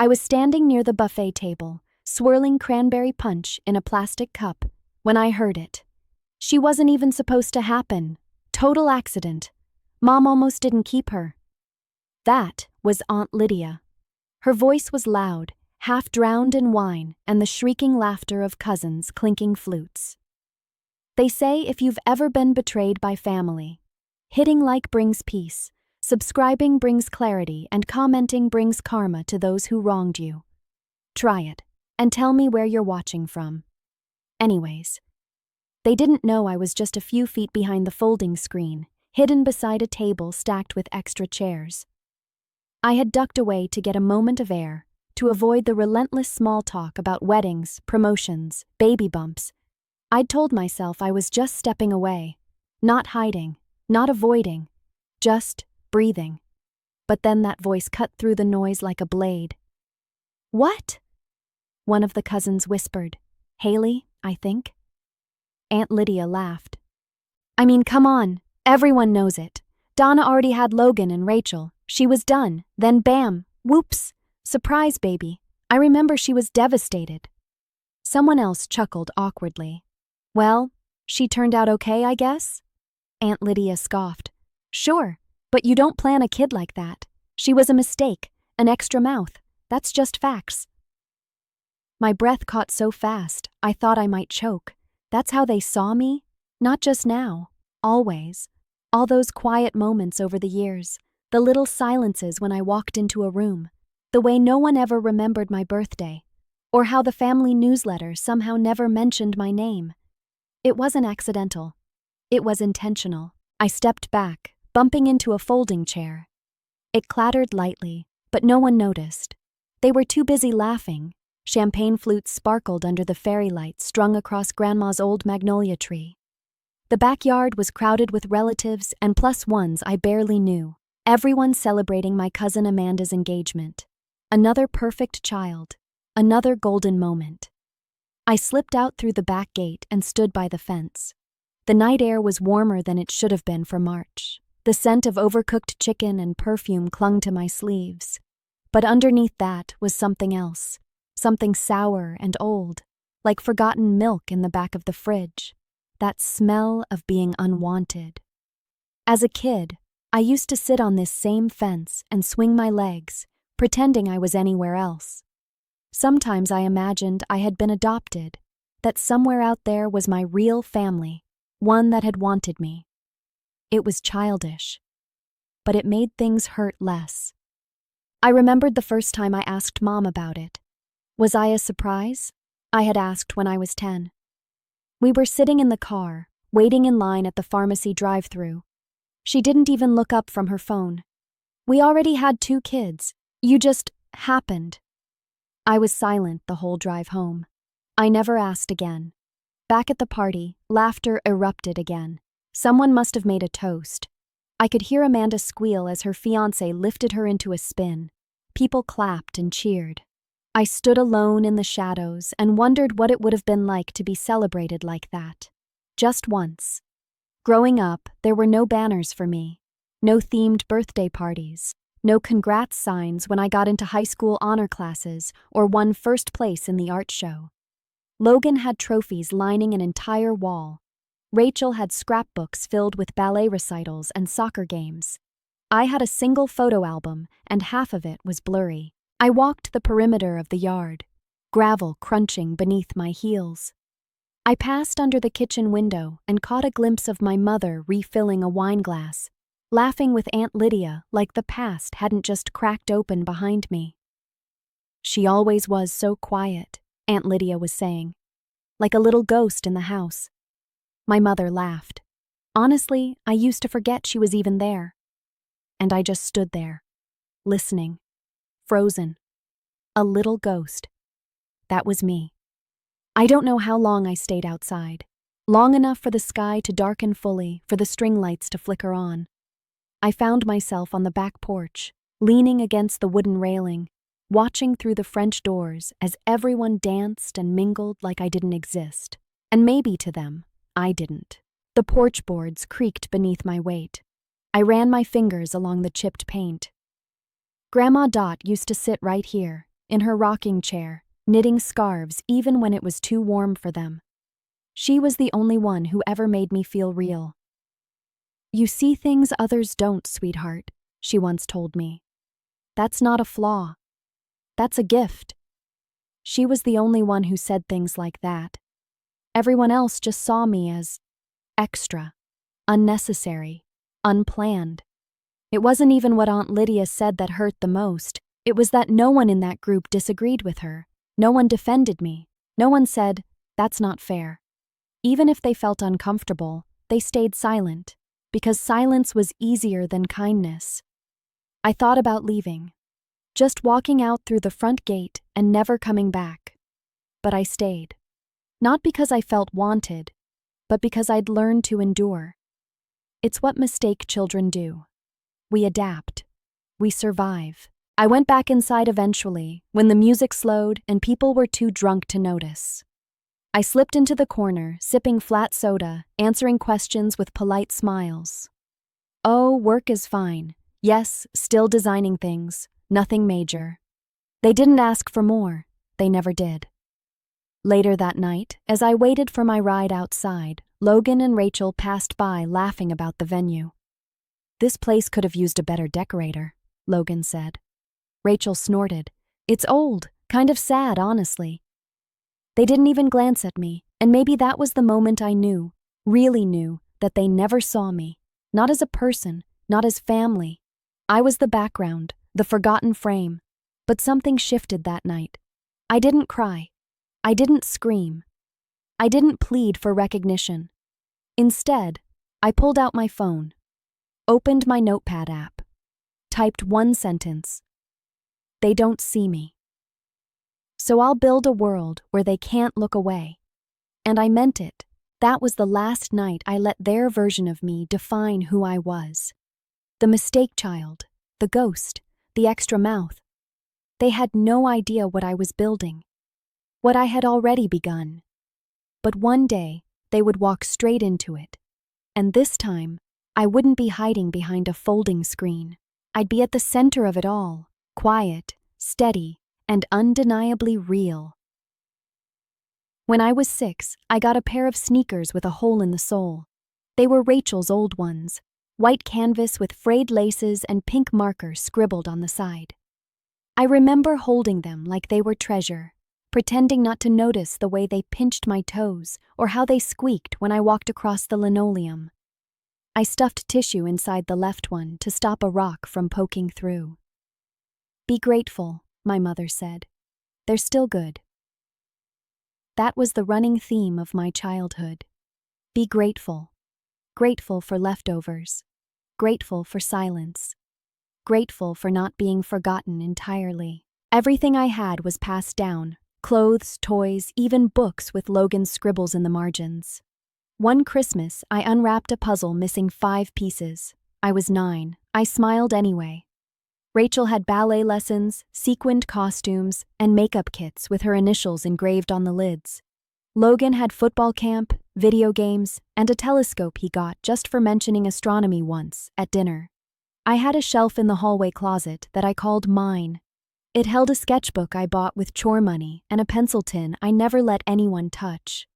I was standing near the buffet table, swirling cranberry punch in a plastic cup, when I heard it. She wasn't even supposed to happen. Total accident. Mom almost didn't keep her. That was Aunt Lydia. Her voice was loud, half drowned in wine and the shrieking laughter of cousins clinking flutes. They say if you've ever been betrayed by family, hitting like brings peace, subscribing brings clarity, and commenting brings karma to those who wronged you. Try it, and tell me where you're watching from. Anyways, they didn't know I was just a few feet behind the folding screen, hidden beside a table stacked with extra chairs. I had ducked away to get a moment of air, to avoid the relentless small talk about weddings, promotions, baby bumps. I'd told myself I was just stepping away, not hiding, not avoiding, just breathing. But then that voice cut through the noise like a blade. "What?" one of the cousins whispered. "Haley, I think." Aunt Lydia laughed. "I mean, come on, everyone knows it. Donna already had Logan and Rachel. She was done. Then bam, whoops, surprise baby. I remember she was devastated." Someone else chuckled awkwardly. "Well, she turned out okay, I guess?" Aunt Lydia scoffed. "Sure, but you don't plan a kid like that. She was a mistake, an extra mouth. That's just facts." My breath caught so fast, I thought I might choke. That's how they saw me? Not just now, always. All those quiet moments over the years, the little silences when I walked into a room, the way no one ever remembered my birthday, or how the family newsletter somehow never mentioned my name. It wasn't accidental. It was intentional. I stepped back, bumping into a folding chair. It clattered lightly, but no one noticed. They were too busy laughing. Champagne flutes sparkled under the fairy lights strung across Grandma's old magnolia tree. The backyard was crowded with relatives and plus ones I barely knew, everyone celebrating my cousin Amanda's engagement. Another perfect child, another golden moment. I slipped out through the back gate and stood by the fence. The night air was warmer than it should have been for March. The scent of overcooked chicken and perfume clung to my sleeves. But underneath that was something else, something sour and old, like forgotten milk in the back of the fridge. That smell of being unwanted. As a kid, I used to sit on this same fence and swing my legs, pretending I was anywhere else. Sometimes I imagined I had been adopted, that somewhere out there was my real family, one that had wanted me. It was childish, but it made things hurt less. I remembered the first time I asked Mom about it. Was I a surprise? I had asked when I was 10. We were sitting in the car, waiting in line at the pharmacy drive-thru. She didn't even look up from her phone. "We already had 2 kids. You just happened." I was silent the whole drive home. I never asked again. Back at the party, laughter erupted again. Someone must have made a toast. I could hear Amanda squeal as her fiancé lifted her into a spin. People clapped and cheered. I stood alone in the shadows and wondered what it would have been like to be celebrated like that. Just once. Growing up, there were no banners for me. No themed birthday parties. No congrats signs when I got into high school honor classes or won first place in the art show. Logan had trophies lining an entire wall. Rachel had scrapbooks filled with ballet recitals and soccer games. I had a single photo album, and half of it was blurry. I walked the perimeter of the yard, gravel crunching beneath my heels. I passed under the kitchen window and caught a glimpse of my mother refilling a wine glass, laughing with Aunt Lydia like the past hadn't just cracked open behind me. "She always was so quiet," Aunt Lydia was saying, "like a little ghost in the house." My mother laughed. Honestly, I used to forget she was even there. And I just stood there, listening, frozen. A little ghost. That was me. I don't know how long I stayed outside. Long enough for the sky to darken fully, for the string lights to flicker on. I found myself on the back porch, leaning against the wooden railing, watching through the French doors as everyone danced and mingled like I didn't exist. And maybe to them, I didn't. The porch boards creaked beneath my weight. I ran my fingers along the chipped paint. Grandma Dot used to sit right here, in her rocking chair, knitting scarves even when it was too warm for them. She was the only one who ever made me feel real. "You see things others don't, sweetheart," she once told me. "That's not a flaw. That's a gift." She was the only one who said things like that. Everyone else just saw me as extra, unnecessary, unplanned. It wasn't even what Aunt Lydia said that hurt the most. It was that no one in that group disagreed with her. No one defended me. No one said, "That's not fair." Even if they felt uncomfortable, they stayed silent, because silence was easier than kindness. I thought about leaving, just walking out through the front gate and never coming back. But I stayed. Not because I felt wanted, but because I'd learned to endure. It's what mistake children do. We adapt. We survive. I went back inside eventually, when the music slowed and people were too drunk to notice. I slipped into the corner, sipping flat soda, answering questions with polite smiles. "Oh, work is fine. Yes, still designing things. Nothing major." They didn't ask for more. They never did. Later that night, as I waited for my ride outside, Logan and Rachel passed by laughing about the venue. "This place could have used a better decorator," Logan said. Rachel snorted. "It's old, kind of sad, honestly." They didn't even glance at me, and maybe that was the moment I knew, really knew, that they never saw me. Not as a person, not as family. I was the background, the forgotten frame. But something shifted that night. I didn't cry. I didn't scream. I didn't plead for recognition. Instead, I pulled out my phone, opened my notepad app, typed one sentence. "They don't see me. So I'll build a world where they can't look away." And I meant it. That was the last night I let their version of me define who I was. The mistake child, the ghost, the extra mouth. They had no idea what I was building, what I had already begun. But one day, they would walk straight into it. And this time, I wouldn't be hiding behind a folding screen. I'd be at the center of it all, quiet, steady, and undeniably real. When I was 6, I got a pair of sneakers with a hole in the sole. They were Rachel's old ones, white canvas with frayed laces and pink marker scribbled on the side. I remember holding them like they were treasure, pretending not to notice the way they pinched my toes or how they squeaked when I walked across the linoleum. I stuffed tissue inside the left one to stop a rock from poking through. "Be grateful," my mother said. "They're still good." That was the running theme of my childhood. Be grateful. Grateful for leftovers. Grateful for silence. Grateful for not being forgotten entirely. Everything I had was passed down. Clothes, toys, even books with Logan's scribbles in the margins. One Christmas, I unwrapped a puzzle missing 5 pieces. I was 9. I smiled anyway. Rachel had ballet lessons, sequined costumes, and makeup kits with her initials engraved on the lids. Logan had football camp, video games, and a telescope he got just for mentioning astronomy once at dinner. I had a shelf in the hallway closet that I called mine. It held a sketchbook I bought with chore money and a pencil tin I never let anyone touch.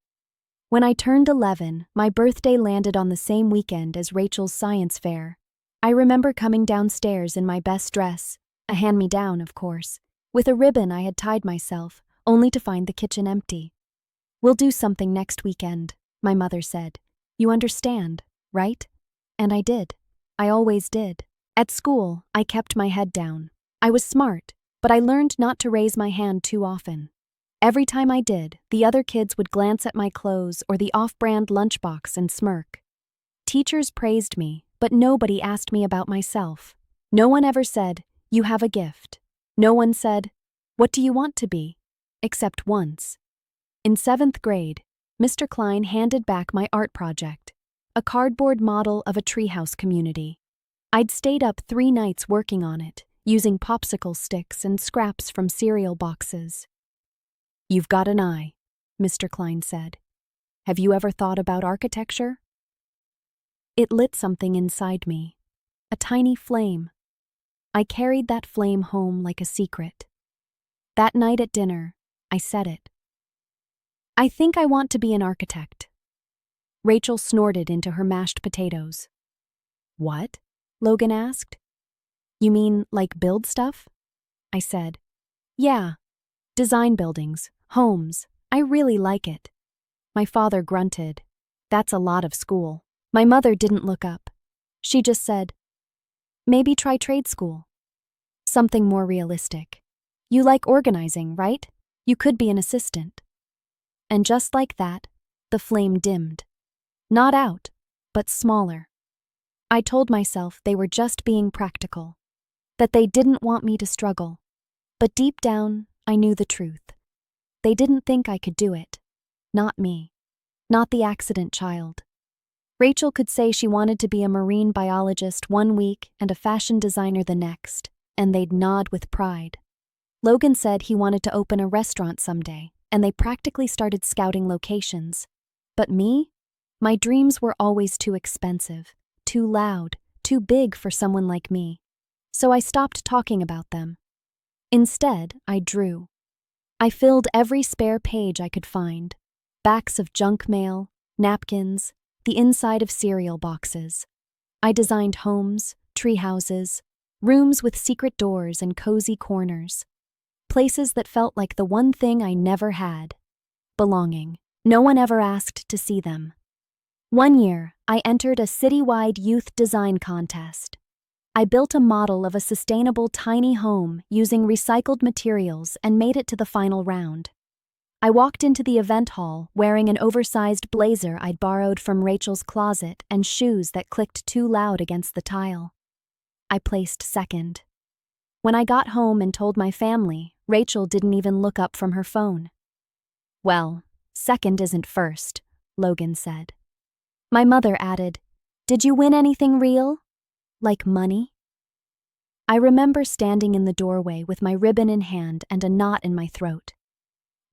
When I turned 11, my birthday landed on the same weekend as Rachel's science fair. I remember coming downstairs in my best dress, a hand-me-down, of course, with a ribbon I had tied myself, only to find the kitchen empty. "We'll do something next weekend," my mother said. "You understand, right?" And I did. I always did. At school, I kept my head down. I was smart, but I learned not to raise my hand too often. Every time I did, the other kids would glance at my clothes or the off-brand lunchbox and smirk. Teachers praised me, but nobody asked me about myself. No one ever said, "You have a gift." No one said, "What do you want to be?" Except once. In 7th grade, Mr. Klein handed back my art project, a cardboard model of a treehouse community. I'd stayed up 3 nights working on it, using popsicle sticks and scraps from cereal boxes. "You've got an eye," Mr. Klein said. "Have you ever thought about architecture?" It lit something inside me, a tiny flame. I carried that flame home like a secret. That night at dinner, I said it. I think I want to be an architect. Rachel snorted into her mashed potatoes. What? Logan asked. You mean like build stuff? I said. Yeah. Design buildings, homes. I really like it. My father grunted. That's a lot of school. My mother didn't look up. She just said, maybe try trade school. Something more realistic. You like organizing, right? You could be an assistant. And just like that, the flame dimmed. Not out, but smaller. I told myself they were just being practical, that they didn't want me to struggle. But deep down, I knew the truth. They didn't think I could do it. Not me. Not the accident child. Rachel could say she wanted to be a marine biologist one week and a fashion designer the next, and they'd nod with pride. Logan said he wanted to open a restaurant someday, and they practically started scouting locations. But me? My dreams were always too expensive, too loud, too big for someone like me. So I stopped talking about them. Instead, I drew. I filled every spare page I could find. Backs of junk mail, napkins, the inside of cereal boxes. I designed homes, tree houses, rooms with secret doors and cozy corners. Places that felt like the one thing I never had. Belonging. No one ever asked to see them. One year, I entered a citywide youth design contest. I built a model of a sustainable tiny home using recycled materials and made it to the final round. I walked into the event hall wearing an oversized blazer I'd borrowed from Rachel's closet and shoes that clicked too loud against the tile. I placed second. When I got home and told my family, Rachel didn't even look up from her phone. Well, second isn't first, Logan said. My mother added, Did you win anything real? Like money? I remember standing in the doorway with my ribbon in hand and a knot in my throat.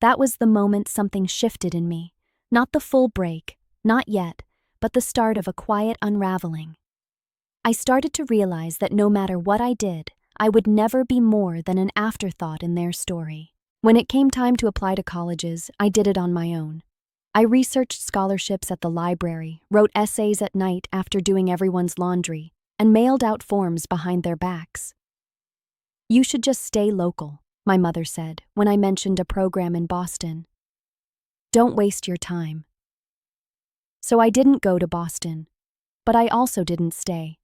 That was the moment something shifted in me. Not the full break, not yet, but the start of a quiet unraveling. I started to realize that no matter what I did, I would never be more than an afterthought in their story. When it came time to apply to colleges, I did it on my own. I researched scholarships at the library, wrote essays at night after doing everyone's laundry, and mailed out forms behind their backs. You should just stay local, my mother said when I mentioned a program in Boston. Don't waste your time. So I didn't go to Boston, but I also didn't stay.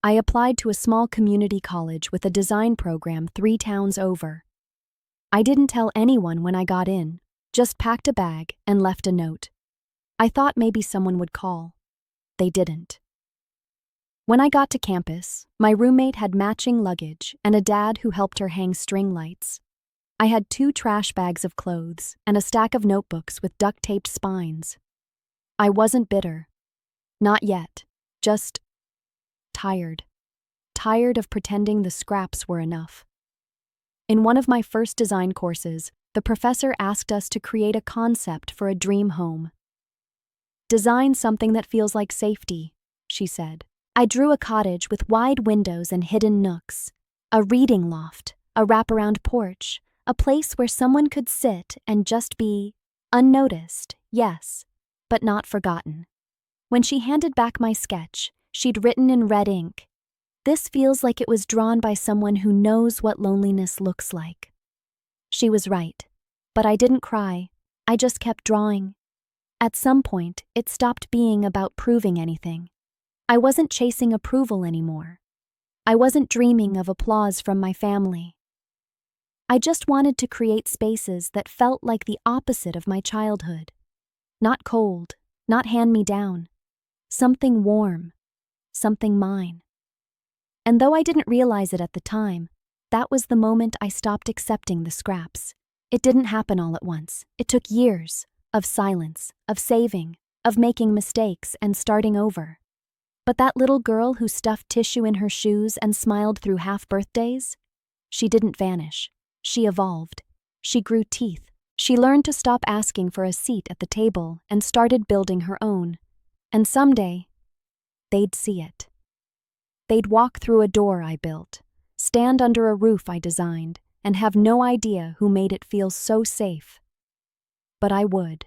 I applied to a small community college with a design program 3 towns over. I didn't tell anyone when I got in, just packed a bag and left a note. I thought maybe someone would call. They didn't. When I got to campus, my roommate had matching luggage and a dad who helped her hang string lights. I had 2 trash bags of clothes and a stack of notebooks with duct-taped spines. I wasn't bitter. Not yet. Just tired. Tired of pretending the scraps were enough. In one of my first design courses, the professor asked us to create a concept for a dream home. Design something that feels like safety, she said. I drew a cottage with wide windows and hidden nooks, a reading loft, a wraparound porch, a place where someone could sit and just be unnoticed, yes, but not forgotten. When she handed back my sketch, she'd written in red ink, "This feels like it was drawn by someone who knows what loneliness looks like." She was right, but I didn't cry. I just kept drawing. At some point, it stopped being about proving anything. I wasn't chasing approval anymore. I wasn't dreaming of applause from my family. I just wanted to create spaces that felt like the opposite of my childhood. Not cold, not hand-me-down. Something warm, something mine. And though I didn't realize it at the time, that was the moment I stopped accepting the scraps. It didn't happen all at once. It took years of silence, of saving, of making mistakes and starting over. But that little girl who stuffed tissue in her shoes and smiled through half-birthdays? She didn't vanish. She evolved. She grew teeth. She learned to stop asking for a seat at the table and started building her own. And someday, they'd see it. They'd walk through a door I built, stand under a roof I designed, and have no idea who made it feel so safe. But I would.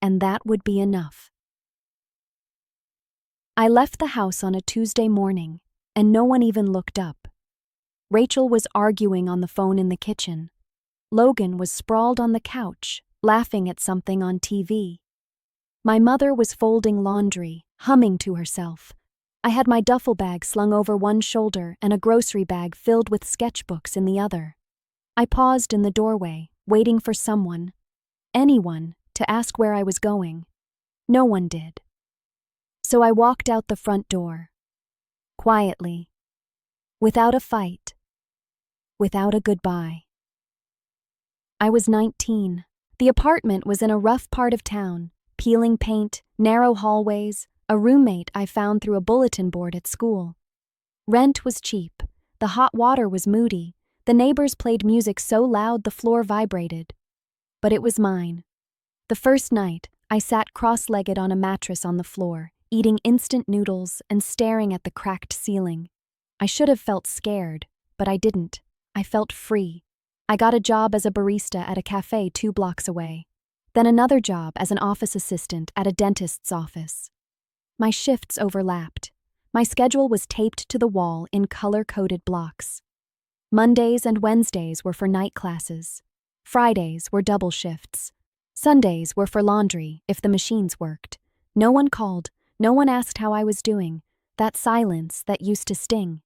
And that would be enough. I left the house on a Tuesday morning, and no one even looked up. Rachel was arguing on the phone in the kitchen. Logan was sprawled on the couch, laughing at something on TV. My mother was folding laundry, humming to herself. I had my duffel bag slung over one shoulder and a grocery bag filled with sketchbooks in the other. I paused in the doorway, waiting for someone, anyone, to ask where I was going. No one did. So I walked out the front door. Quietly. Without a fight. Without a goodbye. I was 19. The apartment was in a rough part of town, peeling paint, narrow hallways, a roommate I found through a bulletin board at school. Rent was cheap, the hot water was moody, the neighbors played music so loud the floor vibrated. But it was mine. The first night, I sat cross-legged on a mattress on the floor, eating instant noodles and staring at the cracked ceiling. I should have felt scared, but I didn't. I felt free. I got a job as a barista at a cafe 2 blocks away, then another job as an office assistant at a dentist's office. My shifts overlapped. My schedule was taped to the wall in color-coded blocks. Mondays and Wednesdays were for night classes. Fridays were double shifts. Sundays were for laundry if the machines worked. No one called. No one asked how I was doing. That silence that used to sting.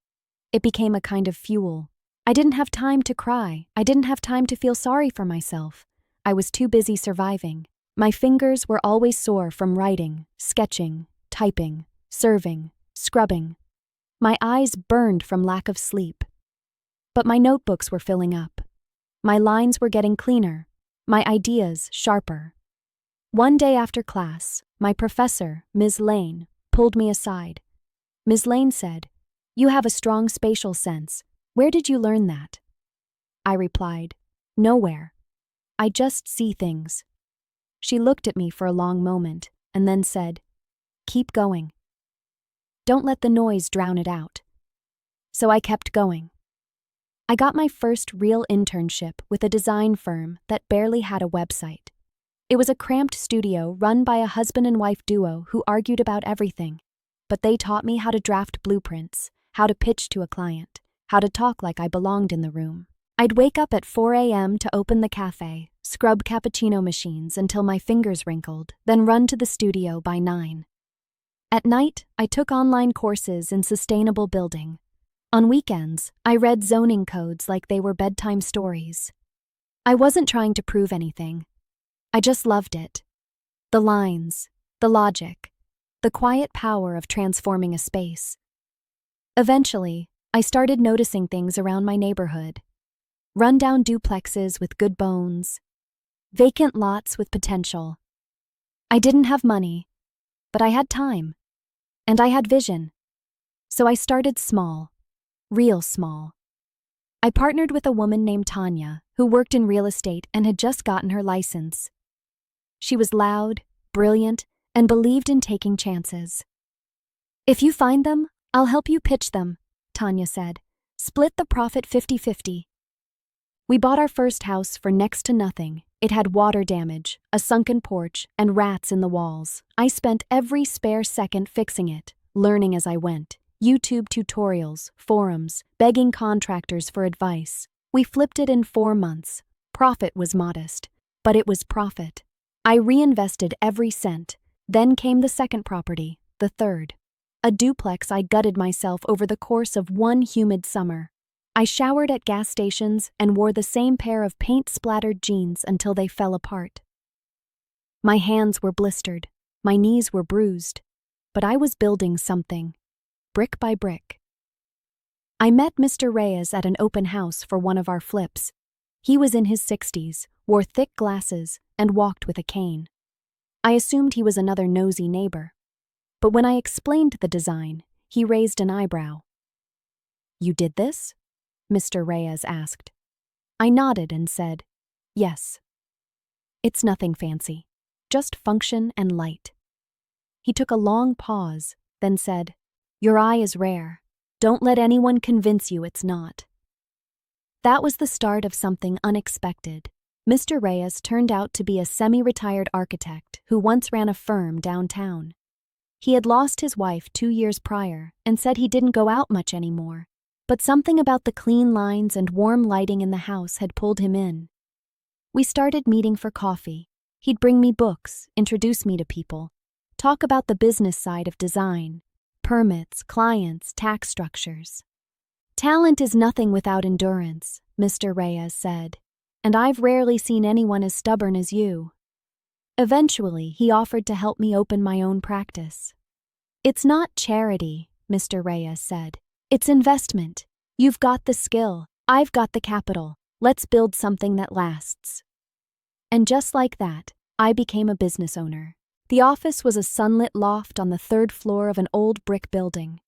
It became a kind of fuel. I didn't have time to cry. I didn't have time to feel sorry for myself. I was too busy surviving. My fingers were always sore from writing, sketching, typing, serving, scrubbing. My eyes burned from lack of sleep. But my notebooks were filling up. My lines were getting cleaner, my ideas sharper. One day after class, my professor, Ms. Lane, pulled me aside. Ms. Lane said, "You have a strong spatial sense. Where did you learn that?" I replied, "Nowhere. I just see things." She looked at me for a long moment and then said, "Keep going. Don't let the noise drown it out." So I kept going. I got my first real internship with a design firm that barely had a website. It was a cramped studio run by a husband and wife duo who argued about everything, but they taught me how to draft blueprints, how to pitch to a client, how to talk like I belonged in the room. I'd wake up at 4 a.m. to open the cafe, scrub cappuccino machines until my fingers wrinkled, then run to the studio by 9. At night, I took online courses in sustainable building. On weekends, I read zoning codes like they were bedtime stories. I wasn't trying to prove anything. I just loved it. The lines, the logic, the quiet power of transforming a space. Eventually, I started noticing things around my neighborhood. Rundown duplexes with good bones. Vacant lots with potential. I didn't have money, but I had time. And I had vision. So I started small. Real small. I partnered with a woman named Tanya, who worked in real estate and had just gotten her license. She was loud, brilliant, and believed in taking chances. "If you find them, I'll help you pitch them," Tanya said. "Split the profit 50-50. We bought our first house for next to nothing. It had water damage, a sunken porch, and rats in the walls. I spent every spare second fixing it, learning as I went. YouTube tutorials, forums, begging contractors for advice. We flipped it in 4 months. Profit was modest, but it was profit. I reinvested every cent. Then came the second property, the third. A duplex I gutted myself over the course of one humid summer. I showered at gas stations and wore the same pair of paint-splattered jeans until they fell apart. My hands were blistered, my knees were bruised, but I was building something, brick by brick. I met Mr. Reyes at an open house for one of our flips. He was in his 60s, wore thick glasses, and walked with a cane. I assumed he was another nosy neighbor. But when I explained the design, he raised an eyebrow. "You did this?" Mr. Reyes asked. I nodded and said, "Yes. It's nothing fancy, just function and light." He took a long pause, then said, "Your eye is rare. Don't let anyone convince you it's not." That was the start of something unexpected. Mr. Reyes turned out to be a semi-retired architect who once ran a firm downtown. He had lost his wife 2 years prior and said he didn't go out much anymore, but something about the clean lines and warm lighting in the house had pulled him in. We started meeting for coffee. He'd bring me books, introduce me to people, talk about the business side of design, permits, clients, tax structures. "Talent is nothing without endurance," Mr. Reyes said, "and I've rarely seen anyone as stubborn as you." Eventually, he offered to help me open my own practice. "It's not charity," Mr. Reyes said. "It's investment. You've got the skill. I've got the capital. Let's build something that lasts." And just like that, I became a business owner. The office was a sunlit loft on the 3rd floor of an old brick building.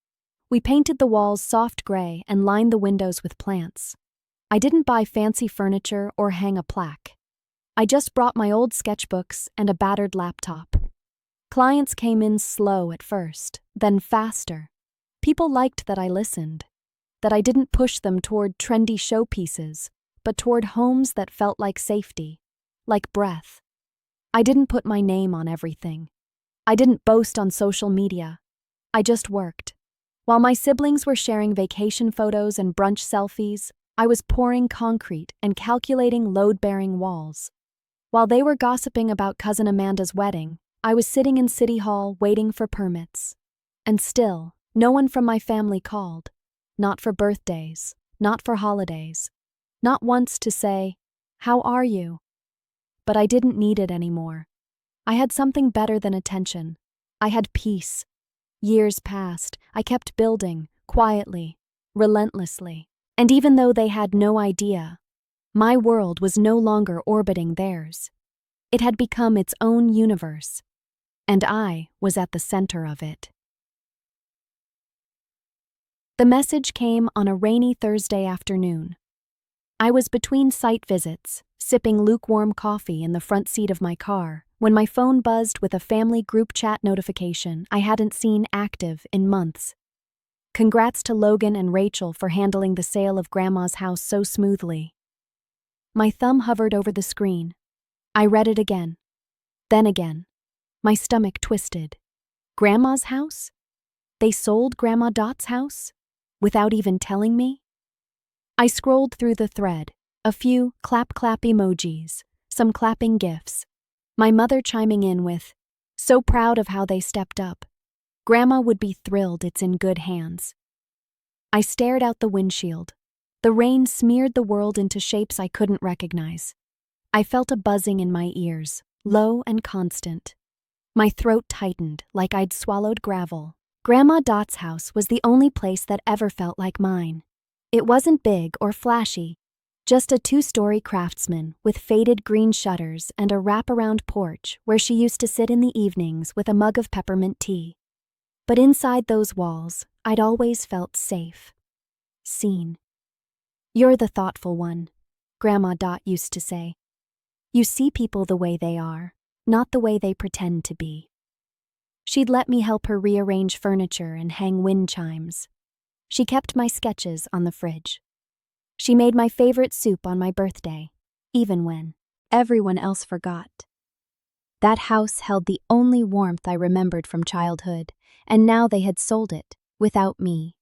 We painted the walls soft gray and lined the windows with plants. I didn't buy fancy furniture or hang a plaque. I just brought my old sketchbooks and a battered laptop. Clients came in slow at first, then faster. People liked that I listened, that I didn't push them toward trendy showpieces, but toward homes that felt like safety, like breath. I didn't put my name on everything. I didn't boast on social media. I just worked. While my siblings were sharing vacation photos and brunch selfies, I was pouring concrete and calculating load-bearing walls. While they were gossiping about cousin Amanda's wedding, I was sitting in City Hall waiting for permits. And still, no one from my family called. Not for birthdays, not for holidays. Not once to say, "How are you?" But I didn't need it anymore. I had something better than attention. I had peace. Years passed. I kept building, quietly, relentlessly. And even though they had no idea, my world was no longer orbiting theirs. It had become its own universe, and I was at the center of it. The message came on a rainy Thursday afternoon. I was between site visits, sipping lukewarm coffee in the front seat of my car, when my phone buzzed with a family group chat notification I hadn't seen active in months. Congrats to Logan and Rachel for handling the sale of Grandma's house so smoothly. My thumb hovered over the screen. I read it again. Then again. My stomach twisted. Grandma's house? They sold Grandma Dot's house? Without even telling me? I scrolled through the thread. A few clap-clap emojis, some clapping gifs. My mother chiming in with, "So proud of how they stepped up. Grandma would be thrilled it's in good hands." I stared out the windshield. The rain smeared the world into shapes I couldn't recognize. I felt a buzzing in my ears, low and constant. My throat tightened like I'd swallowed gravel. Grandma Dot's house was the only place that ever felt like mine. It wasn't big or flashy, just a 2-story craftsman with faded green shutters and a wraparound porch where she used to sit in the evenings with a mug of peppermint tea. But inside those walls, I'd always felt safe. Seen. "You're the thoughtful one," Grandma Dot used to say. "You see people the way they are, not the way they pretend to be." She'd let me help her rearrange furniture and hang wind chimes. She kept my sketches on the fridge. She made my favorite soup on my birthday, even when everyone else forgot. That house held the only warmth I remembered from childhood, and now they had sold it, without me.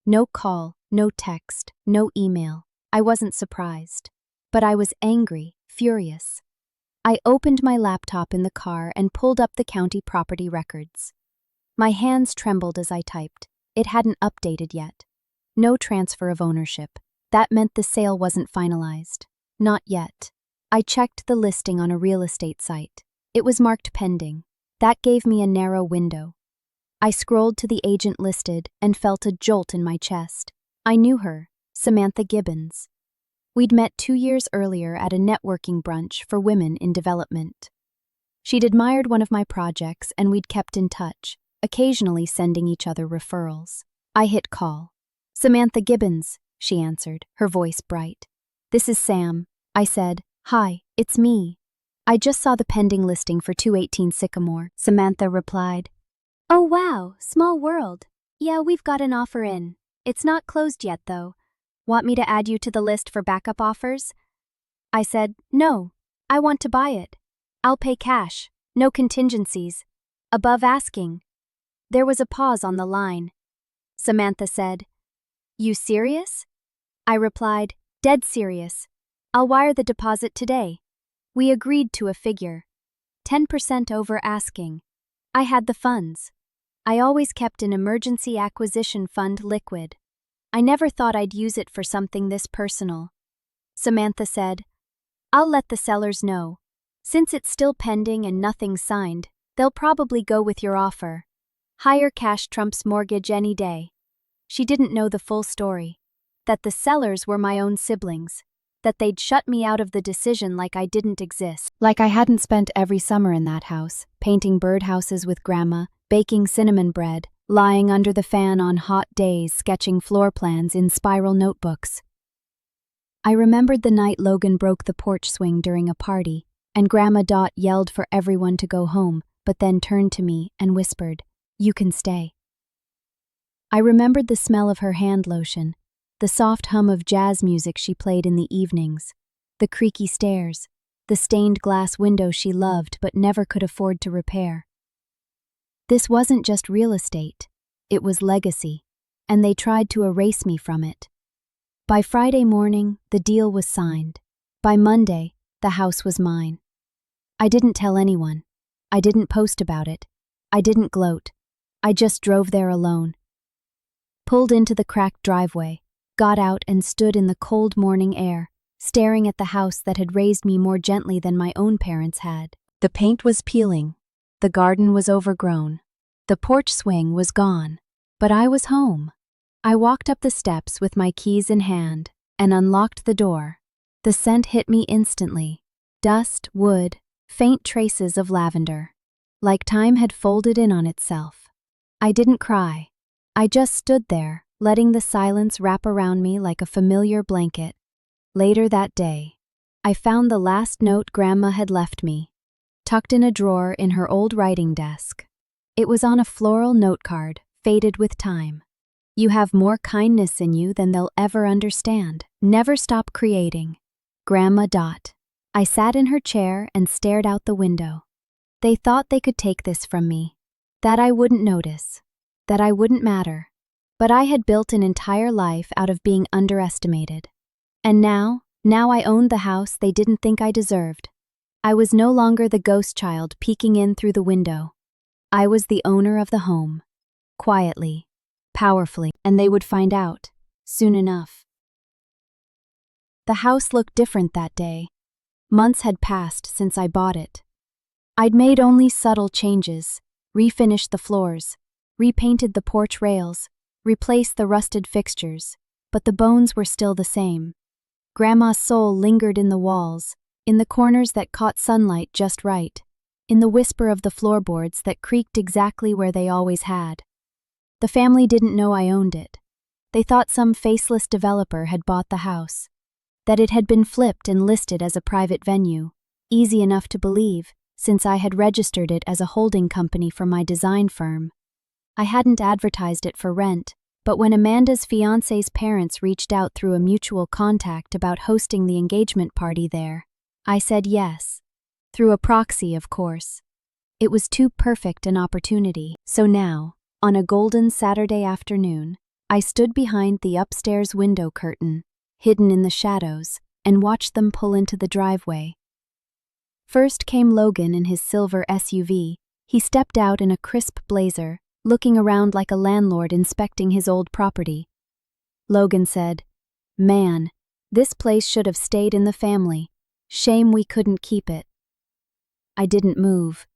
No call, no text, no email. I wasn't surprised. But I was angry, furious. I opened my laptop in the car and pulled up the county property records. My hands trembled as I typed. It hadn't updated yet. No transfer of ownership. That meant the sale wasn't finalized. Not yet. I checked the listing on a real estate site. It was marked pending. That gave me a narrow window. I scrolled to the agent listed and felt a jolt in my chest. I knew her, Samantha Gibbons. We'd met 2 years earlier at a networking brunch for women in development. She'd admired one of my projects and we'd kept in touch, occasionally sending each other referrals. I hit call. "Samantha Gibbons," she answered, her voice bright. "This is Sam," I said. "Hi, it's me. I just saw the pending listing for 218 Sycamore," Samantha replied. "Oh wow, small world. Yeah, we've got an offer in. It's not closed yet though. Want me to add you to the list for backup offers? I said, no, I want to buy it. I'll pay cash, no contingencies. Above asking. There was a pause on the line. Samantha said, You serious? I replied, Dead serious. I'll wire the deposit today. We agreed to a figure. 10% over asking. I had the funds. I always kept an emergency acquisition fund liquid. I never thought I'd use it for something this personal. Samantha said, I'll let the sellers know. Since it's still pending and nothing's signed, they'll probably go with your offer. Higher cash trumps mortgage any day. She didn't know the full story. That the sellers were my own siblings. That they'd shut me out of the decision like I didn't exist. Like I hadn't spent every summer in that house, painting birdhouses with Grandma, baking cinnamon bread, lying under the fan on hot days sketching floor plans in spiral notebooks. I remembered the night Logan broke the porch swing during a party, and Grandma Dot yelled for everyone to go home, but then turned to me and whispered, You can stay. I remembered the smell of her hand lotion, the soft hum of jazz music she played in the evenings, the creaky stairs, the stained glass window she loved but never could afford to repair. This wasn't just real estate, it was legacy, and they tried to erase me from it. By Friday morning, the deal was signed. By Monday, the house was mine. I didn't tell anyone. I didn't post about it. I didn't gloat. I just drove there alone. Pulled into the cracked driveway, got out and stood in the cold morning air, staring at the house that had raised me more gently than my own parents had. The paint was peeling. The garden was overgrown. The porch swing was gone. But I was home. I walked up the steps with my keys in hand and unlocked the door. The scent hit me instantly. Dust, wood, faint traces of lavender. Like time had folded in on itself. I didn't cry. I just stood there, letting the silence wrap around me like a familiar blanket. Later that day, I found the last note Grandma had left me, tucked in a drawer in her old writing desk. It was on a floral note card, faded with time. You have more kindness in you than they'll ever understand. Never stop creating. Grandma Dot. I sat in her chair and stared out the window. They thought they could take this from me. That I wouldn't notice. That I wouldn't matter. But I had built an entire life out of being underestimated. And now I owned the house they didn't think I deserved. I was no longer the ghost child peeking in through the window. I was the owner of the home. Quietly. Powerfully, and they would find out, soon enough. The house looked different that day. Months had passed since I bought it. I'd made only subtle changes, refinished the floors, repainted the porch rails, replaced the rusted fixtures, but the bones were still the same. Grandma's soul lingered in the walls, in the corners that caught sunlight just right, in the whisper of the floorboards that creaked exactly where they always had. The family didn't know I owned it. They thought some faceless developer had bought the house, that it had been flipped and listed as a private venue, easy enough to believe, since I had registered it as a holding company for my design firm. I hadn't advertised it for rent, but when Amanda's fiancé's parents reached out through a mutual contact about hosting the engagement party there, I said yes. Through a proxy, of course. It was too perfect an opportunity, so now, on a golden Saturday afternoon, I stood behind the upstairs window curtain, hidden in the shadows, and watched them pull into the driveway. First came Logan in his silver SUV. He stepped out in a crisp blazer, looking around like a landlord inspecting his old property. Logan said, "Man, this place should have stayed in the family. Shame we couldn't keep it." I didn't move.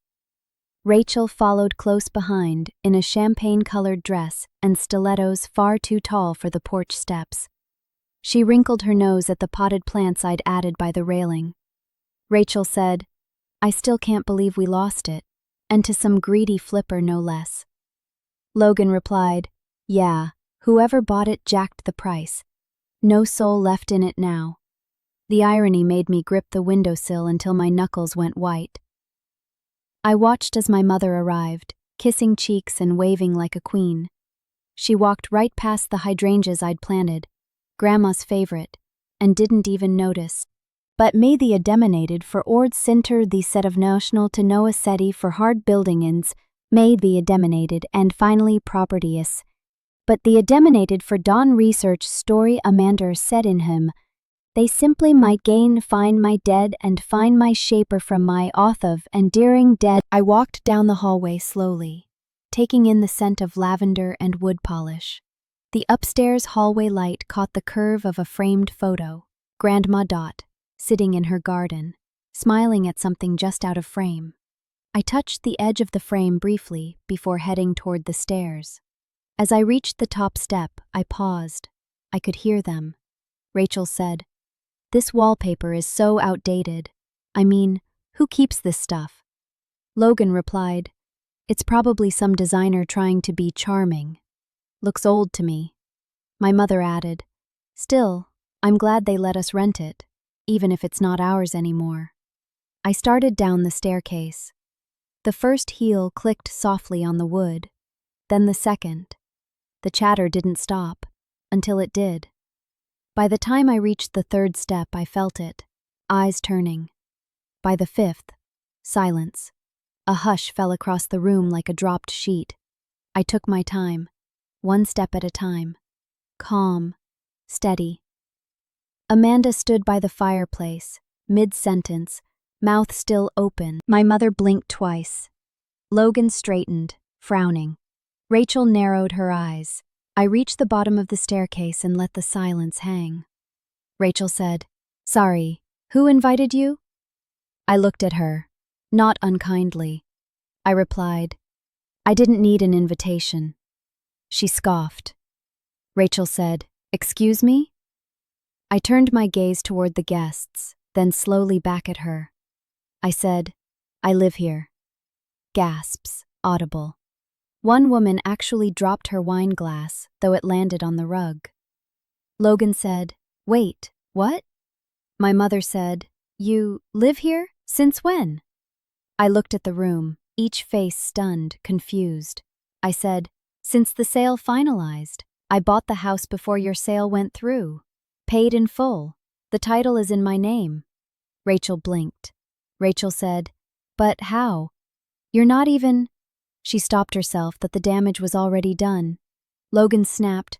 Rachel followed close behind in a champagne-colored dress and stilettos far too tall for the porch steps. She wrinkled her nose at the potted plants I'd added by the railing. Rachel said, "I still can't believe we lost it, and to some greedy flipper no less." Logan replied, "Yeah, whoever bought it jacked the price. No soul left in it now." The irony made me grip the windowsill until my knuckles went white. I watched as my mother arrived, kissing cheeks and waving like a queen. She walked right past the hydrangeas I'd planted, Grandma's favorite, and didn't even notice. But may the ademinated for ord center the set of national to Noah seti for hard buildingins, may the ademinated and finally properties. But the ademinated for Don research story Amander said in him, they simply might gain find my dead and find my shaper from my oath of and during dead. I walked down the hallway slowly, taking in the scent of lavender and wood polish. The upstairs hallway light caught the curve of a framed photo, Grandma Dot, sitting in her garden, smiling at something just out of frame. I touched the edge of the frame briefly before heading toward the stairs. As I reached the top step, I paused. I could hear them. Rachel said, "This wallpaper is so outdated. I mean, who keeps this stuff?" Logan replied, "It's probably some designer trying to be charming. Looks old to me." My mother added, "Still, I'm glad they let us rent it, even if it's not ours anymore." I started down the staircase. The first heel clicked softly on the wood, then the second. The chatter didn't stop, until it did. By the time I reached the third step, I felt it, eyes turning. By the fifth, silence. A hush fell across the room like a dropped sheet. I took my time, one step at a time. Calm, steady. Amanda stood by the fireplace, mid-sentence, mouth still open. My mother blinked twice. Logan straightened, frowning. Rachel narrowed her eyes. I reached the bottom of the staircase and let the silence hang. Rachel said, "Sorry, who invited you?" I looked at her, not unkindly. I replied, "I didn't need an invitation." She scoffed. Rachel said, "Excuse me?" I turned my gaze toward the guests, then slowly back at her. I said, "I live here." Gasps, audible. One woman actually dropped her wine glass, though it landed on the rug. Logan said, "Wait, what?" My mother said, "You live here? Since when?" I looked at the room, each face stunned, confused. I said, "Since the sale finalized. I bought the house before your sale went through. Paid in full. The title is in my name." Rachel blinked. Rachel said, "But how? You're not even—" She stopped herself that the damage was already done. Logan snapped,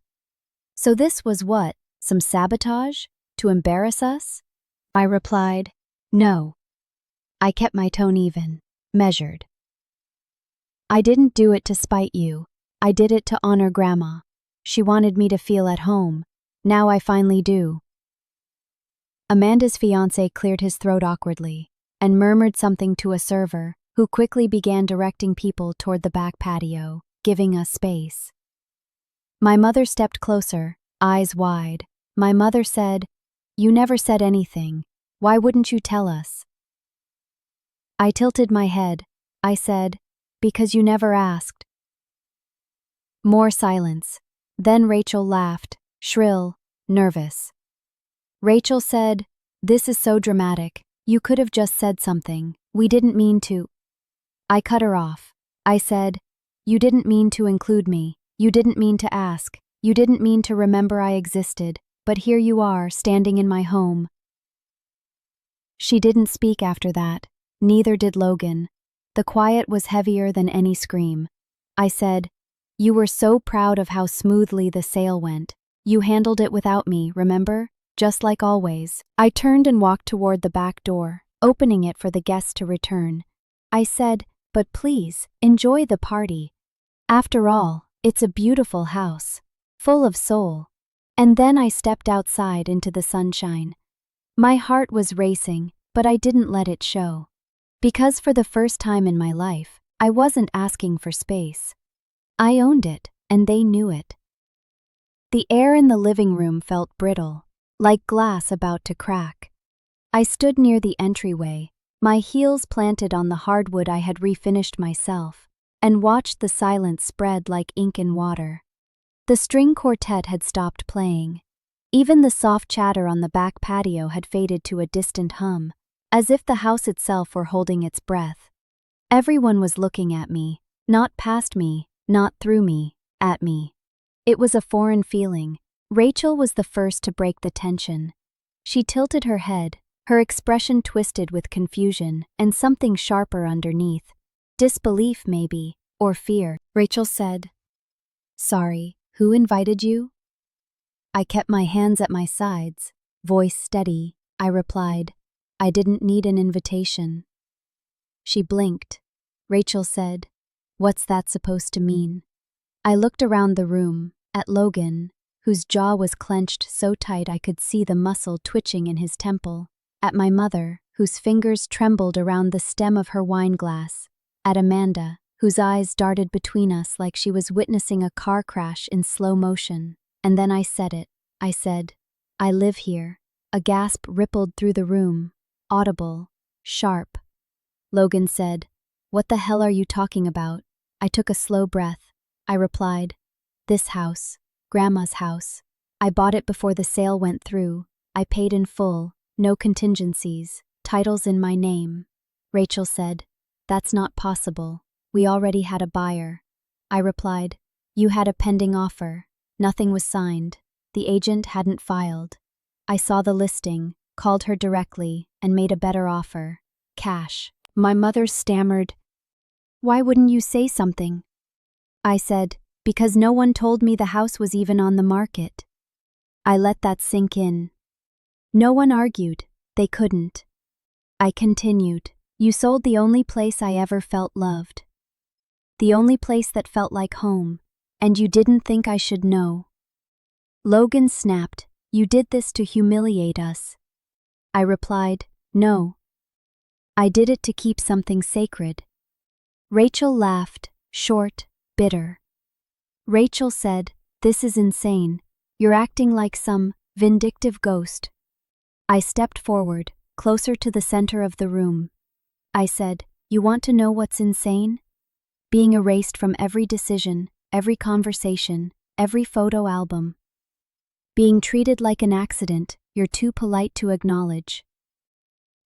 "So this was what, some sabotage? To embarrass us?" I replied, "No." I kept my tone even, measured. "I didn't do it to spite you. I did it to honor Grandma. She wanted me to feel at home. Now I finally do." Amanda's fiancé cleared his throat awkwardly and murmured something to a server, who quickly began directing people toward the back patio, giving us space. My mother stepped closer, eyes wide. My mother said, "You never said anything. Why wouldn't you tell us?" I tilted my head. I said, "Because you never asked." More silence. Then Rachel laughed, shrill, nervous. Rachel said, "This is so dramatic. You could have just said something. We didn't mean to." I cut her off. I said, "You didn't mean to include me. You didn't mean to ask. You didn't mean to remember I existed. But here you are, standing in my home." She didn't speak after that. Neither did Logan. The quiet was heavier than any scream. I said, "You were so proud of how smoothly the sale went. You handled it without me, remember? Just like always." I turned and walked toward the back door, opening it for the guests to return. I said, "But please, enjoy the party. After all, it's a beautiful house, full of soul." And then I stepped outside into the sunshine. My heart was racing, but I didn't let it show. Because for the first time in my life, I wasn't asking for space. I owned it, and they knew it. The air in the living room felt brittle, like glass about to crack. I stood near the entryway, my heels planted on the hardwood I had refinished myself, and watched the silence spread like ink in water. The string quartet had stopped playing. Even the soft chatter on the back patio had faded to a distant hum, as if the house itself were holding its breath. Everyone was looking at me, not past me, not through me, at me. It was a foreign feeling, Rachel was the first to break the tension. She tilted her head, her expression twisted with confusion and something sharper underneath. Disbelief, maybe, or fear. Rachel said, "Sorry, who invited you?" I kept my hands at my sides, voice steady. I replied, "I didn't need an invitation." She blinked. Rachel said, "What's that supposed to mean?" I looked around the room, at Logan, whose jaw was clenched so tight I could see the muscle twitching in his temple, at my mother, whose fingers trembled around the stem of her wine glass, at Amanda, whose eyes darted between us like she was witnessing a car crash in slow motion. And then I said it. I said, "I live here." A gasp rippled through the room, audible, sharp. Logan said, "What the hell are you talking about?" I took a slow breath. I replied, "This house, Grandma's house. I bought it before the sale went through. I paid in full, no contingencies, titles in my name." Rachel said, "That's not possible. We already had a buyer." I replied, "You had a pending offer. Nothing was signed. The agent hadn't filed. I saw the listing, called her directly, and made a better offer. Cash." My mother stammered, "Why wouldn't you say something?" I said, "Because no one told me the house was even on the market." I let that sink in. No one argued. They couldn't. I continued, "You sold the only place I ever felt loved. The only place that felt like home, and you didn't think I should know." Logan snapped, "You did this to humiliate us." I replied, "No. I did it to keep something sacred." Rachel laughed, short, bitter. Rachel said, "This is insane. You're acting like some vindictive ghost." I stepped forward, closer to the center of the room. I said, "You want to know what's insane? Being erased from every decision, every conversation, every photo album. Being treated like an accident you're too polite to acknowledge.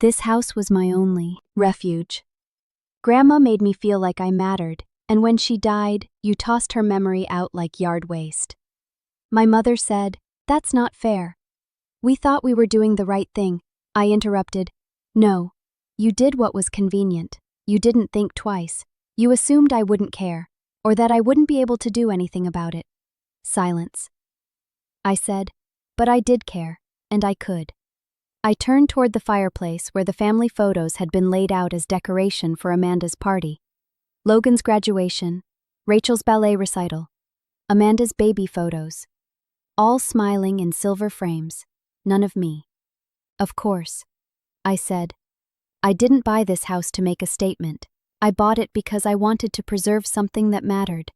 This house was my only refuge. Grandma made me feel like I mattered, and when she died, you tossed her memory out like yard waste." My mother said, "That's not fair. We thought we were doing the right thing." I interrupted, "No. You did what was convenient. You didn't think twice. You assumed I wouldn't care, or that I wouldn't be able to do anything about it." Silence. I said, "But I did care, and I could." I turned toward the fireplace where the family photos had been laid out as decoration for Amanda's party. Logan's graduation, Rachel's ballet recital, Amanda's baby photos. All smiling in silver frames, none of me. "Of course," I said. "I didn't buy this house to make a statement. I bought it because I wanted to preserve something that mattered.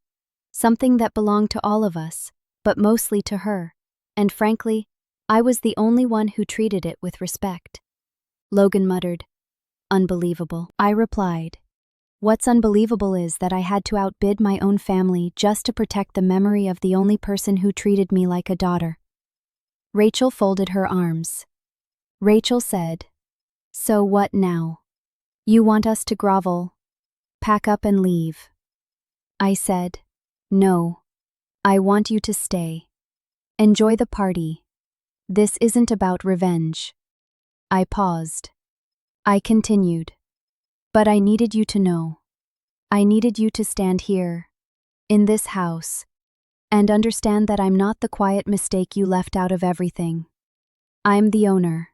Something that belonged to all of us, but mostly to her. And frankly, I was the only one who treated it with respect." Logan muttered, "Unbelievable." I replied, "What's unbelievable is that I had to outbid my own family just to protect the memory of the only person who treated me like a daughter." Rachel folded her arms. Rachel said, "So what now? You want us to grovel, pack up and leave?" I said, "No. I want you to stay. Enjoy the party. This isn't about revenge." I paused. I continued, "But I needed you to know. I needed you to stand here, in this house, and understand that I'm not the quiet mistake you left out of everything. I'm the owner.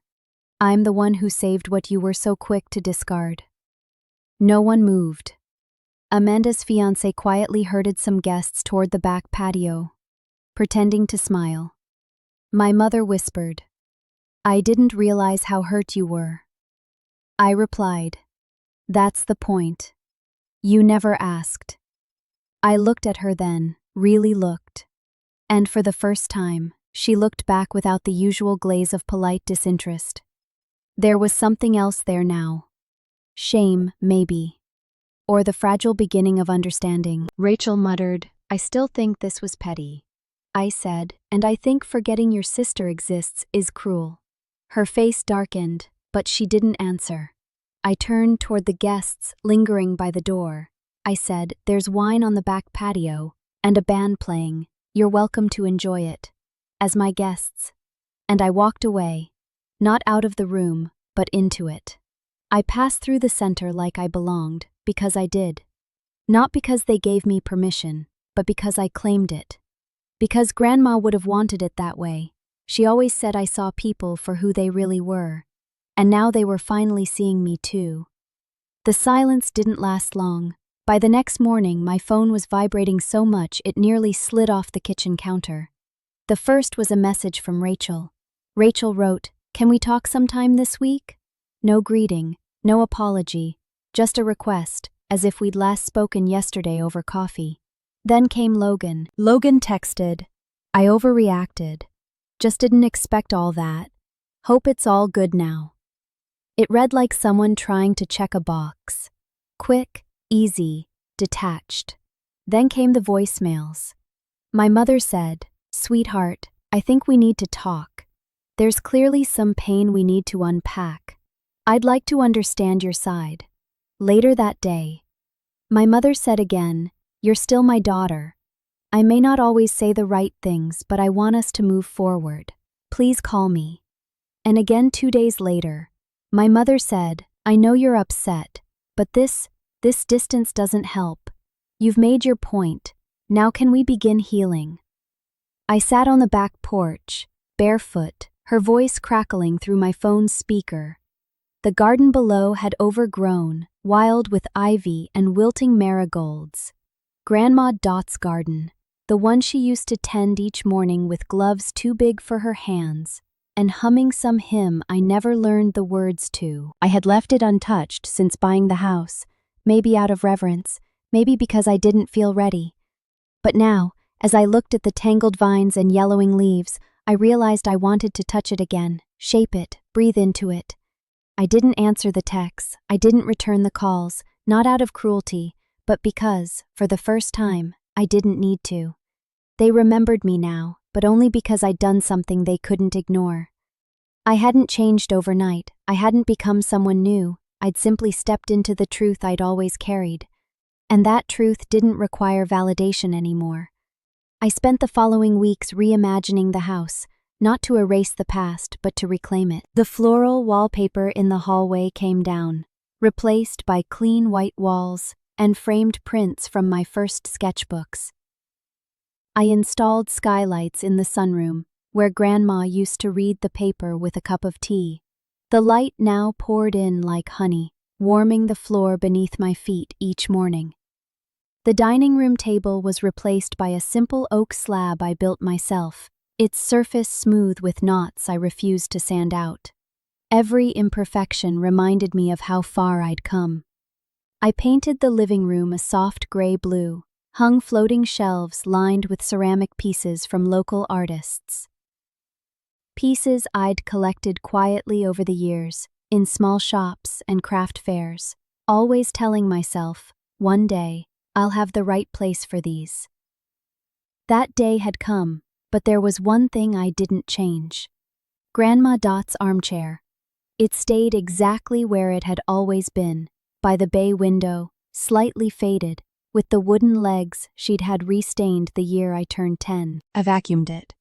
I'm the one who saved what you were so quick to discard." No one moved. Amanda's fiancé quietly herded some guests toward the back patio, pretending to smile. My mother whispered, "I didn't realize how hurt you were." I replied, "That's the point. You never asked." I looked at her then, really looked. And for the first time, she looked back without the usual glaze of polite disinterest. There was something else there now. Shame, maybe. Or the fragile beginning of understanding. Rachel muttered, "I still think this was petty." I said, "And I think forgetting your sister exists is cruel." Her face darkened, but she didn't answer. I turned toward the guests lingering by the door. I said, "There's wine on the back patio, and a band playing. You're welcome to enjoy it." as my guests. And I walked away, not out of the room, but into it. I passed through the center like I belonged, because I did. Not because they gave me permission, but because I claimed it. Because Grandma would have wanted it that way. She always said I saw people for who they really were. And now they were finally seeing me too. The silence didn't last long. By the next morning, my phone was vibrating so much it nearly slid off the kitchen counter. The first was a message from Rachel. Rachel wrote, "Can we talk sometime this week?" No greeting, no apology, just a request, as if we'd last spoken yesterday over coffee. Then came Logan. Logan texted, "I overreacted. Just didn't expect all that. Hope it's all good now." It read like someone trying to check a box. Quick, easy, detached. Then came the voicemails. My mother said, "Sweetheart, I think we need to talk. There's clearly some pain we need to unpack. I'd like to understand your side." Later that day, my mother said again, "You're still my daughter. I may not always say the right things, but I want us to move forward. Please call me." And again 2 days later, my mother said, "I know you're upset, but this distance doesn't help. You've made your point. Now can we begin healing?" I sat on the back porch, barefoot, her voice crackling through my phone's speaker. The garden below had overgrown, wild with ivy and wilting marigolds. Grandma Dot's garden, the one she used to tend each morning with gloves too big for her hands, and humming some hymn I never learned the words to. I had left it untouched since buying the house, maybe out of reverence, maybe because I didn't feel ready. But now, as I looked at the tangled vines and yellowing leaves, I realized I wanted to touch it again, shape it, breathe into it. I didn't answer the texts, I didn't return the calls, not out of cruelty, but because, for the first time, I didn't need to. They remembered me now, but only because I'd done something they couldn't ignore. I hadn't changed overnight, I hadn't become someone new, I'd simply stepped into the truth I'd always carried. And that truth didn't require validation anymore. I spent the following weeks reimagining the house, not to erase the past, but to reclaim it. The floral wallpaper in the hallway came down, replaced by clean white walls and framed prints from my first sketchbooks. I installed skylights in the sunroom, where Grandma used to read the paper with a cup of tea. The light now poured in like honey, warming the floor beneath my feet each morning. The dining room table was replaced by a simple oak slab I built myself, its surface smooth with knots I refused to sand out. Every imperfection reminded me of how far I'd come. I painted the living room a soft gray blue, hung floating shelves lined with ceramic pieces from local artists. Pieces I'd collected quietly over the years, in small shops and craft fairs, always telling myself, one day, I'll have the right place for these. That day had come, but there was one thing I didn't change. Grandma Dot's armchair. It stayed exactly where it had always been, by the bay window, slightly faded, with the wooden legs she'd had restained the year I turned 10. I vacuumed it.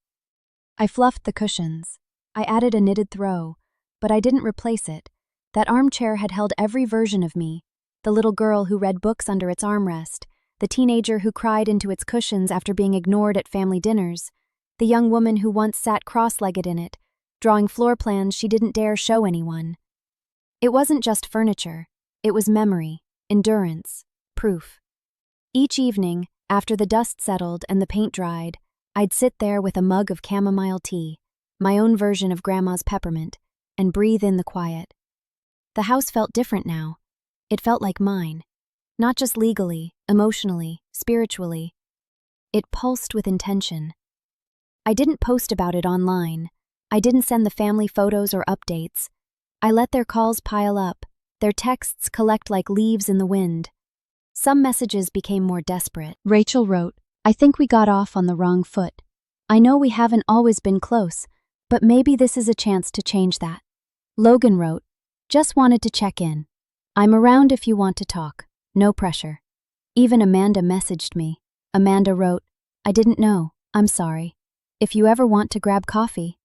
I fluffed the cushions. I added a knitted throw, but I didn't replace it. That armchair had held every version of me. The little girl who read books under its armrest, the teenager who cried into its cushions after being ignored at family dinners, the young woman who once sat cross-legged in it, drawing floor plans she didn't dare show anyone. It wasn't just furniture, it was memory, endurance, proof. Each evening, after the dust settled and the paint dried, I'd sit there with a mug of chamomile tea, my own version of Grandma's peppermint, and breathe in the quiet. The house felt different now. It felt like mine. Not just legally, emotionally, spiritually. It pulsed with intention. I didn't post about it online. I didn't send the family photos or updates. I let their calls pile up, their texts collect like leaves in the wind. Some messages became more desperate. Rachel wrote, "I think we got off on the wrong foot. I know we haven't always been close, but maybe this is a chance to change that." Logan wrote, "Just wanted to check in. I'm around if you want to talk. No pressure." Even Amanda messaged me. Amanda wrote, "I didn't know. I'm sorry." if you ever want to grab coffee.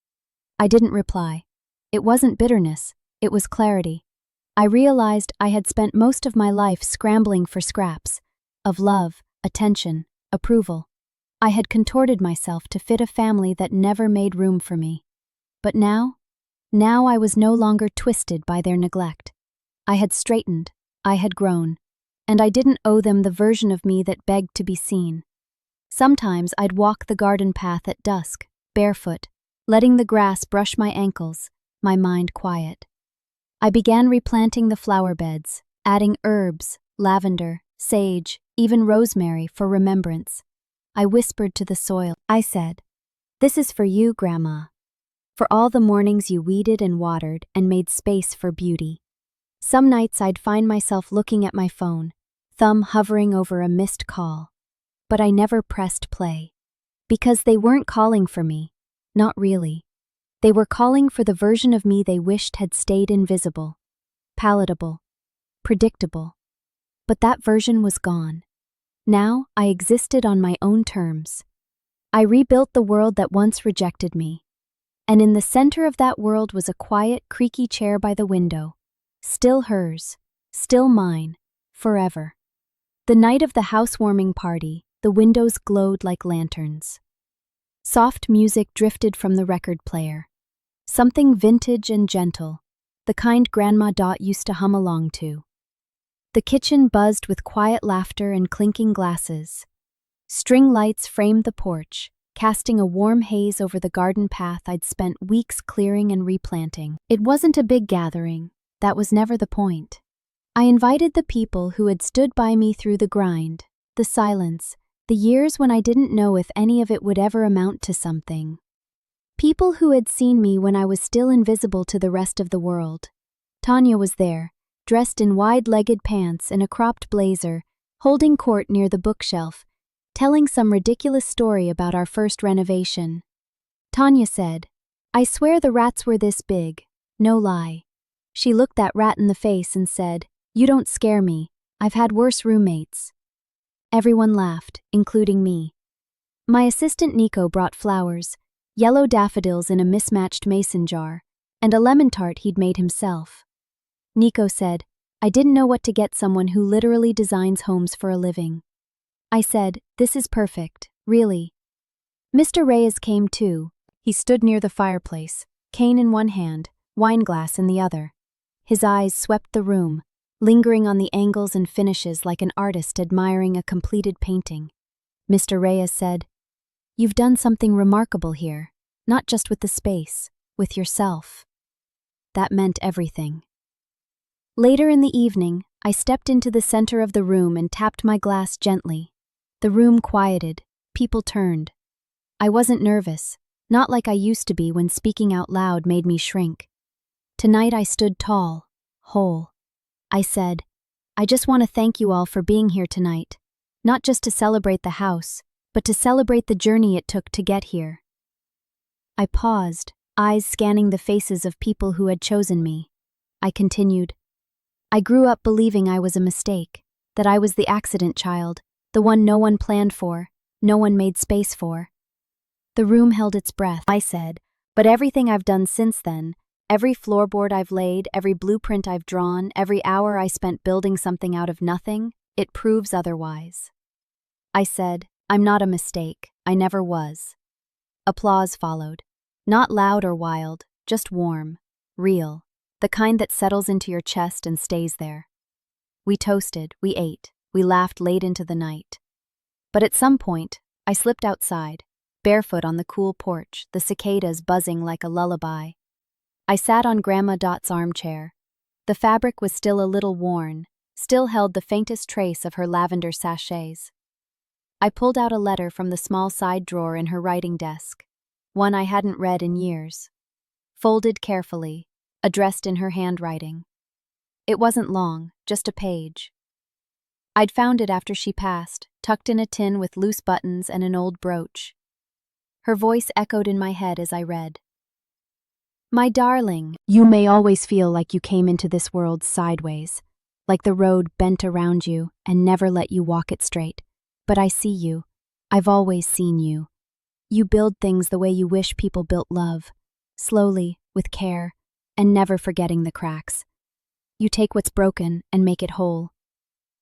I didn't reply. It wasn't bitterness, it was clarity. I realized I had spent most of my life scrambling for scraps of love, attention, approval. I had contorted myself to fit a family that never made room for me. But now I was no longer twisted by their neglect. I had straightened, I had grown, and I didn't owe them the version of me that begged to be seen. Sometimes I'd walk the garden path at dusk, barefoot, letting the grass brush my ankles, my mind quiet. I began replanting the flower beds, adding herbs, lavender, sage, even rosemary for remembrance. I whispered to the soil. I said, "This is for you, Grandma. For all the mornings you weeded and watered and made space for beauty." Some nights I'd find myself looking at my phone, thumb hovering over a missed call. But I never pressed play. Because they weren't calling for me. Not really. They were calling for the version of me they wished had stayed invisible, palatable, predictable. But that version was gone. Now I existed on my own terms. I rebuilt the world that once rejected me. And in the center of that world was a quiet, creaky chair by the window. Still hers, still mine, forever. The night of the housewarming party, the windows glowed like lanterns. Soft music drifted from the record player. Something vintage and gentle, the kind Grandma Dot used to hum along to. The kitchen buzzed with quiet laughter and clinking glasses. String lights framed the porch, casting a warm haze over the garden path I'd spent weeks clearing and replanting. It wasn't a big gathering. That was never the point. I invited the people who had stood by me through the grind, the silence, the years when I didn't know if any of it would ever amount to something. People who had seen me when I was still invisible to the rest of the world. Tanya was there, dressed in wide-legged pants and a cropped blazer, holding court near the bookshelf, telling some ridiculous story about our first renovation. Tanya said, "I swear the rats were this big, no lie." She looked that rat in the face and said, "You don't scare me, I've had worse roommates." Everyone laughed, including me. My assistant Nico brought flowers, yellow daffodils in a mismatched mason jar, and a lemon tart he'd made himself. Nico said, "I didn't know what to get someone who literally designs homes for a living." I said, "This is perfect, really." Mr. Reyes came too. He stood near the fireplace, cane in one hand, wineglass in the other. His eyes swept the room, lingering on the angles and finishes like an artist admiring a completed painting. Mr. Reyes said, "You've done something remarkable here, not just with the space, with yourself." That meant everything. Later in the evening, I stepped into the center of the room and tapped my glass gently. The room quieted, people turned. I wasn't nervous, not like I used to be when speaking out loud made me shrink. Tonight I stood tall, whole. I said, "I just want to thank you all for being here tonight, not just to celebrate the house, but to celebrate the journey it took to get here." I paused, eyes scanning the faces of people who had chosen me. I continued, "I grew up believing I was a mistake, that I was the accident child, the one no one planned for, no one made space for." The room held its breath. I said, "But everything I've done since then, every floorboard I've laid, every blueprint I've drawn, every hour I spent building something out of nothing, it proves otherwise." I said, "I'm not a mistake, I never was." Applause followed. Not loud or wild, just warm, real, the kind that settles into your chest and stays there. We toasted, we ate, we laughed late into the night. But at some point, I slipped outside, barefoot on the cool porch, the cicadas buzzing like a lullaby. I sat on Grandma Dot's armchair. The fabric was still a little worn, still held the faintest trace of her lavender sachets. I pulled out a letter from the small side drawer in her writing desk, one I hadn't read in years. Folded carefully, addressed in her handwriting. It wasn't long, just a page. I'd found it after she passed, tucked in a tin with loose buttons and an old brooch. Her voice echoed in my head as I read. "My darling, you may always feel like you came into this world sideways, like the road bent around you and never let you walk it straight. But I see you. I've always seen you. You build things the way you wish people built love, slowly, with care, and never forgetting the cracks. You take what's broken and make it whole.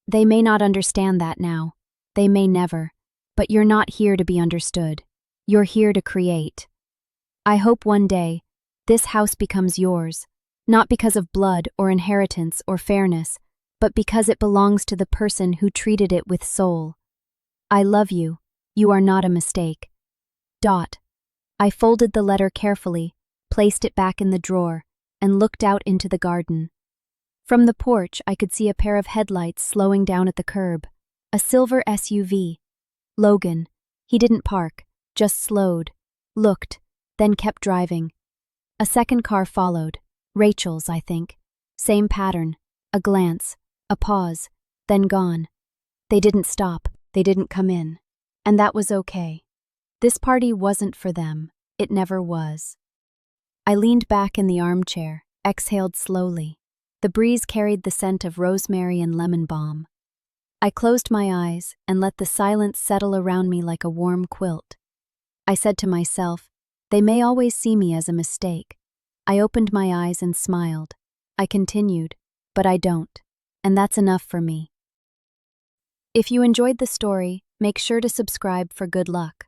They may not understand that now. They may never. But you're not here to be understood. You're here to create. I hope one day, this house becomes yours, not because of blood or inheritance or fairness, but because it belongs to the person who treated it with soul. I love you. You are not a mistake. Dot. I folded the letter carefully, placed it back in the drawer, and looked out into the garden. From the porch, I could see a pair of headlights slowing down at the curb. A silver SUV. Logan. He didn't park, just slowed, looked, then kept driving. A second car followed. Rachel's, I think. Same pattern. A glance, a pause, then gone. They didn't stop, they didn't come in. And that was okay. This party wasn't for them. It never was. I leaned back in the armchair, exhaled slowly. The breeze carried the scent of rosemary and lemon balm. I closed my eyes and let the silence settle around me like a warm quilt. I said to myself, they may always see me as a mistake. I opened my eyes and smiled. I continued, but I don't. And that's enough for me. If you enjoyed the story, make sure to subscribe for good luck.